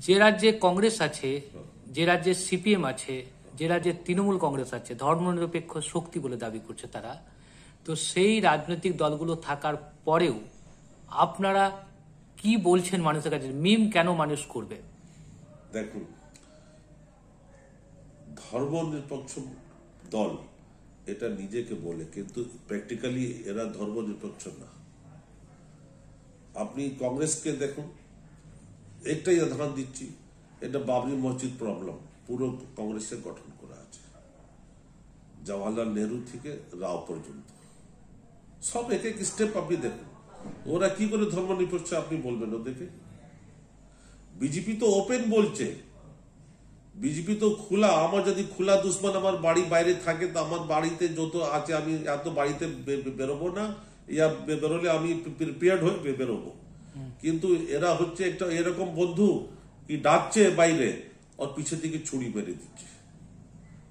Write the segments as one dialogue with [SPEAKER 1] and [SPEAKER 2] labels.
[SPEAKER 1] যে রাজ্যে কংগ্রেস আছে, যে রাজ্যে সিপিএম আছে, যে রাজ্যে তৃণমূল কংগ্রেস আছে, ধর্মনিরপেক্ষ শক্তি বলে দাবি করছে তারা, তো সেই রাজনৈতিক দলগুলো থাকার পরেও আপনারা কি বলছেন মানুষের কাছে? মিম কেন মানুষ করবে?
[SPEAKER 2] দেখুন, ধর্মনিরপেক্ষ দল এটা নিজেকে বলে, কিন্তু প্র্যাকটিক্যালি এরা ধর্মনিরপেক্ষ না। আপনি কংগ্রেসকে দেখুন, একটাই উদাহরণ দিচ্ছি, এটা বাবরি মসজিদ প্রবলেম পুরো কংগ্রেসের গঠন করা আছে, জওয়াহরলাল নেহরু থেকে রাও পর্যন্ত সব এক এক স্টেপ আপনি দেখুন। ওরা কি করে ধর্মনিরপেক্ষ আপনি বলবেন ওদেরকে? বিজেপি তো ওপেন বলছে, বিজেপি তো খোলা। আমার যদি খোলা দুশ্মন আমার বাড়ি বাইরে থাকে, তো আমার বাড়িতে যত আছে আমি এত বাড়িতে বেরোবো না, ইয়া বেরোলে আমি প্রিপেয়ার্ড হয়ে বেরোবো। কিন্তু এরা হচ্ছে একটা এরকম বন্ধু কি ডাকছে বাইরে, ওর পিছের দিকে ছুরি মেরে দিচ্ছে।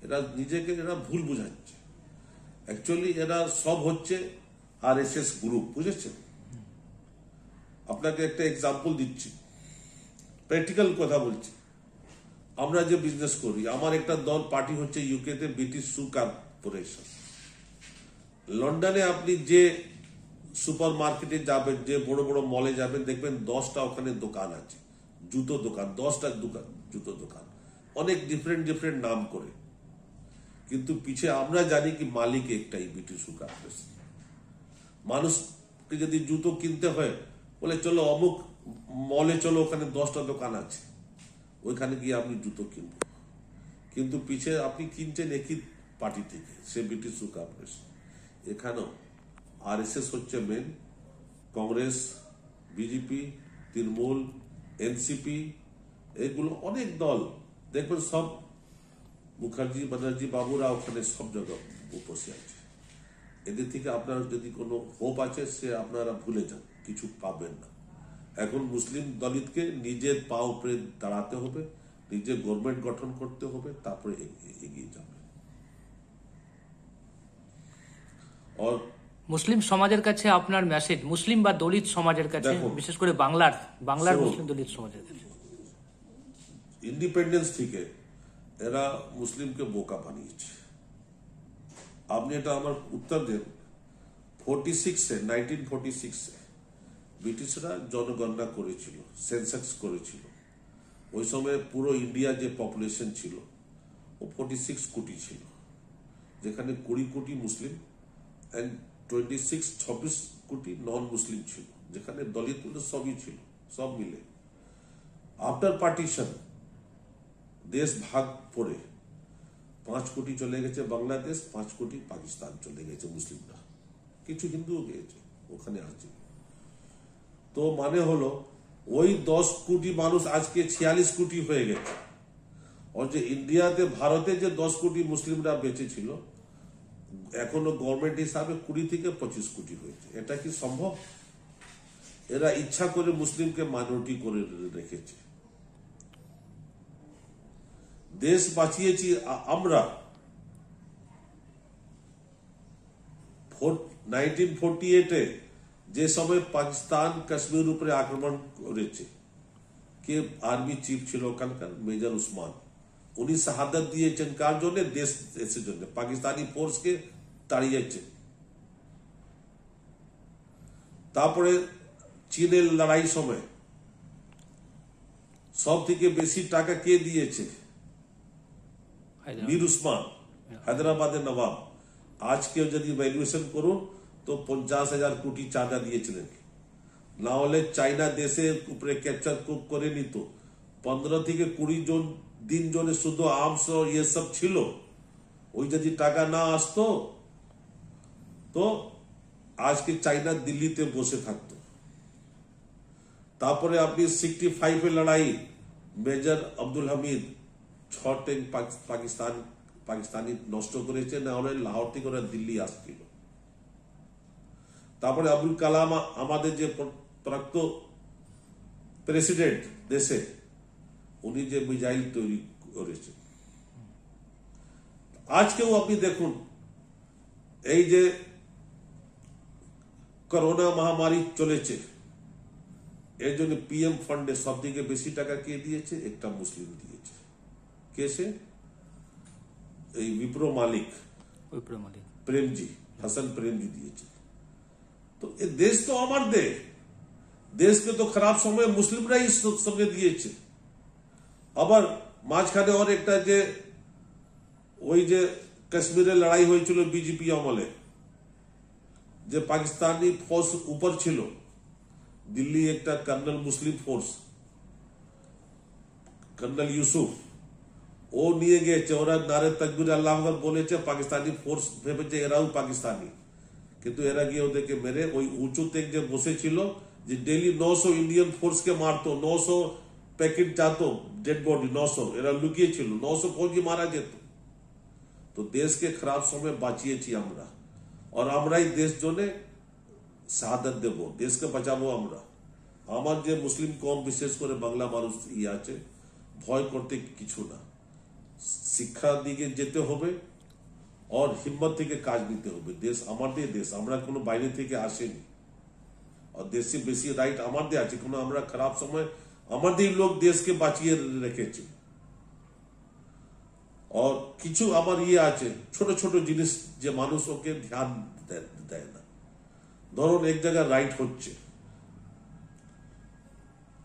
[SPEAKER 2] এরা নিজেকে এরা ভুল বুঝাচ্ছে। অ্যাকচুয়ালি এরা সব হচ্ছে RSS গ্রুপ, বুঝেছেন? আপনাকে একটা এক্সাম্পল দিচ্ছি, প্র্যাকটিক্যাল কথা বলছি। আমরা যে বিজনেস করি, আমার একটা দল পার্টি হচ্ছে ইউকেতে ব্রিটিশ শু কর্পোরেশন। লন্ডনে আপনি যে সুপার মার্কেটে যাবেন, যে বড় বড় মলে যাবেন, দেখবেন 10টা ওখানে দোকান আছে, জুতো দোকান, 10টা দোকান, জুতো দোকান, অনেক ডিফারেন্ট ডিফারেন্ট নাম করে। কিন্তু পিছে আমরা জানি কি মালিক একটাই, ব্রিটিশ শু কর্পোরেশন। মানুষকে যদি জুতো কিনতে হয়, বলে চলো অমুক মলে চলো, ওখানে 10টা দোকান আছে, ওইখানে গিয়ে আপনি জুতো কিনবো। কিন্তু পিছে আপনি কিনছেন একই পার্টি থেকে, সে ব্রিটিশ শু কর্পোরেশন। এখানেও RSS হচ্ছে main, Congress, BJP, Trinamool, NCP, এগুলো অনেক দল দেখবেন, সব মুখার্জি ব্যানার্জি বাবুরা ওখানে সব জায়গায় উপস্থিত আছে। এদের থেকে আপনার যদি কোনো হোপ আছে, সে আপনারা ভুলে যান, কিছু পাবেন না। এখন মুসলিম দলিতকে নিজের পা উপরে দাঁড়াতে হবে, নিজের গভর্নমেন্ট গঠন করতে হবে, তারপরে এগিয়ে যাবে। আর
[SPEAKER 1] মুসলিম সমাজের কাছে আপনার মেসেজ, মুসলিম বা দলিত সমাজের কাছে, বিশেষ করে বাংলার মুসলিম দলিত সমাজের কাছে?
[SPEAKER 2] ইন্ডিপেন্ডেন্স থেকে এরা মুসলিমকে বোকা বানিয়েছে। আপনি এটা আমার উত্তর দেন। 1946-এ ব্রিটিশরা জনগণনা করেছিল, সেন্সাস করেছিল। ওই সময় পুরো ইন্ডিয়া যে পপুলেশন ছিল ও 46 কোটি ছিল, যেখানে 20 কোটি মুসলিম অ্যান্ড 26 কোটি নন মুসলিম ছিল, যেখানে দলিত সবই ছিল, সব মিলে। আফটার পার্টিশন দেশ ভাগ পড়ে 5 কোটি চলে গেছে বাংলাদেশ, 5 কোটি পাকিস্তান চলে গেছে মুসলিমরা, কিছু হিন্দুও গিয়েছে ওখানে আছে। তো মানে হলো ওই 10 কোটি মানুষ আজকে 46 কোটি হয়ে গেছে। আর যে ইন্ডিয়াতে, ভারতে যে 10 কোটি মুসলিমরা বেঁচে ছিল, এখনো গভর্নমেন্ট হিসাবে 20 থেকে 25 কোটি হয়েছে। এটা কি সম্ভব? এরা ইচ্ছা করে মুসলিমকে মাইনরিটি করে রেখেছে। দেশ বাঁচিয়েছি আমরা। 1948-এ যে সময় পাকিস্তান কাশ্মীর উপরে আক্রমণ করেছে, কে আর্মি চিফ ছিল ওখানকার? মেজর উসমান। উনি শাহাদাত দিয়েছেন কার জন্য? দেশের জন্য। পাকিস্তানি ফোর্সকে তাড়িয়েছে। তারপরে চীনের লড়াই সময় সব থেকে বেশি টাকা কে দিয়েছে? মীর উসমান, হায়দ্রাবাদের নবাব। আজকে যদি ভ্যালুয়েশন করুন তো 50,000 কোটি চাঁদা দিয়েছিলেন। না হলে চাইনা দেশের উপরে ক্যাপচার করে নিত। 15 থেকে 20 দিন জন্য শুধু আর্মস ইয়ে সব ছিল। ওই যদি টাকা না আসতো তো আজকে চাইনা দিল্লিতে বসে থাকতো। তারপরে আপনি 65-এর লড়াই, মেজর আব্দুল হামিদ 6 ট্যাঙ্ক পাকিস্তানি নষ্ট করেছে, না হলে লাহোর থেকে ওরা দিল্লি আসছিল। তারপরে আবুল কালাম, আমাদের যে প্রাক্তন প্রেসিডেন্ট দেশে, উনি যে মিসাইল তৈরি করেছে। আজকেও আপনি দেখুন, এই যে করোনা মহামারী চলেছে, এর জন্য পিএম ফান্ডে সব থেকে বেশি টাকা কে দিয়েছে? একটা মুসলিম দিয়েছে। কে সে? এই বিপ্রো মালিক প্রেমজি, হাসান প্রেমজি দিয়েছে। তো এ দেশ তো আমার দেশকে তো খারাপ সময় মুসলিমরাই সঙ্গে দিয়েছে। আবার মাঝখানে ওর একটা যে ওই যে কাশ্মীরে লড়াই হয়েছিল বিজেপি আমলে, যে পাকিস্তানি ফোর্স উপর ছিল, দিল্লি একটা कर्नल মুসলিম ফোর্স, कर्नल ইউসুফ, ও নিয়ে গিয়েছে, ওরা নারে তাকবীর আল্লাহু আকবার বলেছে, পাকিস্তানি ফোর্স ভেবেছে এরাও পাকিস্তানি, কিন্তু এরা গিয়ে ওদেরকে মেরে ওই উঁচুতে যে বসেছিল, যে ডেলি 900 ইন্ডিয়ান ফোর্সকে মারতো, 900 প্যাকেট जातो ডেড বডি, 900 এরা লুকিয়েছিল, 900 ফৌজি মারা যেত। তো দেশকে খারাপ সময় বাঁচিয়েছি আমরা, আর আমরাই দেশ জন্য শাহাদত দেব, দেশকে বাঁচাবো আমরা। আমার যে মুসলিম কম, বিশেষ করে বাংলা মানুষ আছে, ভয় করতে কিছু না, শিক্ষার দিকে যেতে হবে আর হিম্মত থেকে কাজ নিতে হবে। দেশ আমাদের দেশ, আমরা কোনো বাইরে থেকে আসেনি, আর দেশে বেশি রাইট আমাদের আছে, কোনো আমরা খারাপ সময় আমাদের লোক দেশকে বাঁচিয়ে রেখেছে। আর কিছু আমার আছে ছোট ছোট জিনিস যে মানুষ ওকে ধ্যান দেয় না। ধরুন এক জায়গায় রাইট হচ্ছে,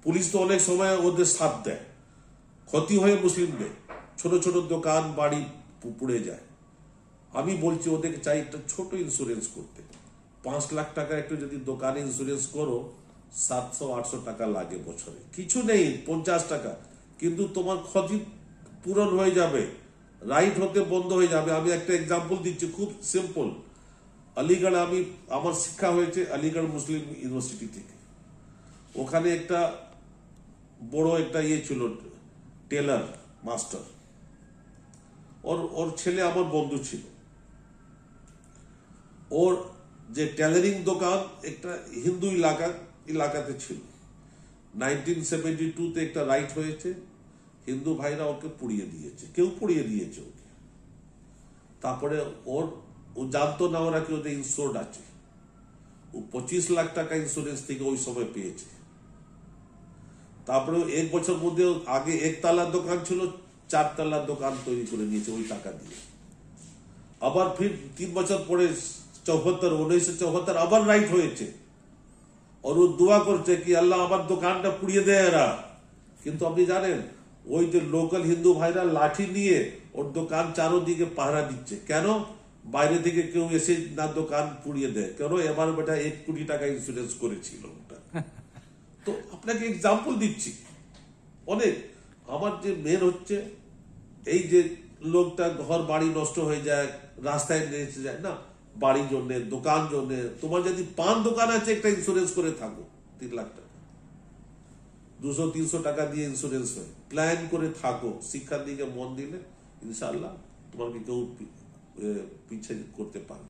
[SPEAKER 2] পুলিশ তো অনেক সময় ওদের সাথ দেয়, ক্ষতি হয়ে মুসলিমদের ছোট ছোট দোকান বাড়ি পুড়ে যায়। আমি বলছি ওদেরকে চাই একটা ছোট ইন্স্যুরেন্স করতে, 5 লাখ টাকা একটু যদি দোকানে ইন্স্যুরেন্স করো, 700-800 টাকা লাগে বছরে, কিছু নেই, 50 টাকা, কিন্তু তোমার ক্ষতি পূরণ হয়ে যাবে, রাইট হতে বন্ধ হয়ে যাবে। আমি একটা এক্সাম্পল দিচ্ছি, খুব সিম্পল। আলিগড় আমার শিক্ষা হয়েছে আলিগড় মুসলিম ইউনিভার্সিটি থেকে। ওখানে একটা বড় একটা ছিল, টেলার মাস্টার, ওর ছেলে আমার বন্ধু ছিল। ওর যে টেলারিং দোকান একটা হিন্দু এলাকাতে ছিল। 1972-তে একটা রাইট হয়েছে, হিন্দু ভাইরা ওকে পুড়িয়ে দিয়েছে, কেউ পুড়িয়ে দিয়েছে ওকে। তারপরে ও জানতো না ওরা কি ওদের ইন্স্যুর্ড আছে, ও 25 লাখ টাকা ইন্স্যুরেন্স থেকে ওই সময় পেয়েছে। তারপরে 1 বছর মধ্যে আগে 1 তলার দোকান ছিল, 4 তলার দোকান তৈরি করে নিয়েছে ওই টাকা দিয়ে। আবার ফির 3 বছর পরে 1974 আবার রাইট হয়েছে, আর ও দোয়া করছে কি আল্লাহ আমার দোকানটা পুড়িয়ে দেয় এরা। কিন্তু আপনি জানেন ওই যে লোকাল হিন্দু ভাইরা লাঠি নিয়ে ওর দোকান চারোদিকে পাহারা দিচ্ছে, কেন? বাইরে থেকে কেউ এসে না দোকান পুড়িয়ে দেয়, কেন? এবার বেটা 1 কোটি টাকা ইন্স্যুরেন্স করেছিল ওটা। তো আপনাকে এক্সাম্পল দিচ্ছি অনেক। আমার যে মেন হচ্ছে এই যে লোকটা ঘর বাড়ি নষ্ট হয়ে যায়, রাস্তায় নিয়ে যায় না, বাড়ির জন্য, দোকান জন্য। তোমার যদি পান দোকান আছে, একটা ইন্স্যুরেন্স করে থাকো, 3 লাখ টাকা, 200-300 টাকা দিয়ে ইন্স্যুরেন্স হয়, প্ল্যান করে থাকো, শিক্ষার দিকে মন দিলে ইনশাআল্লাহ তোমাকে কেউ পিছিয়ে করতে পারবে।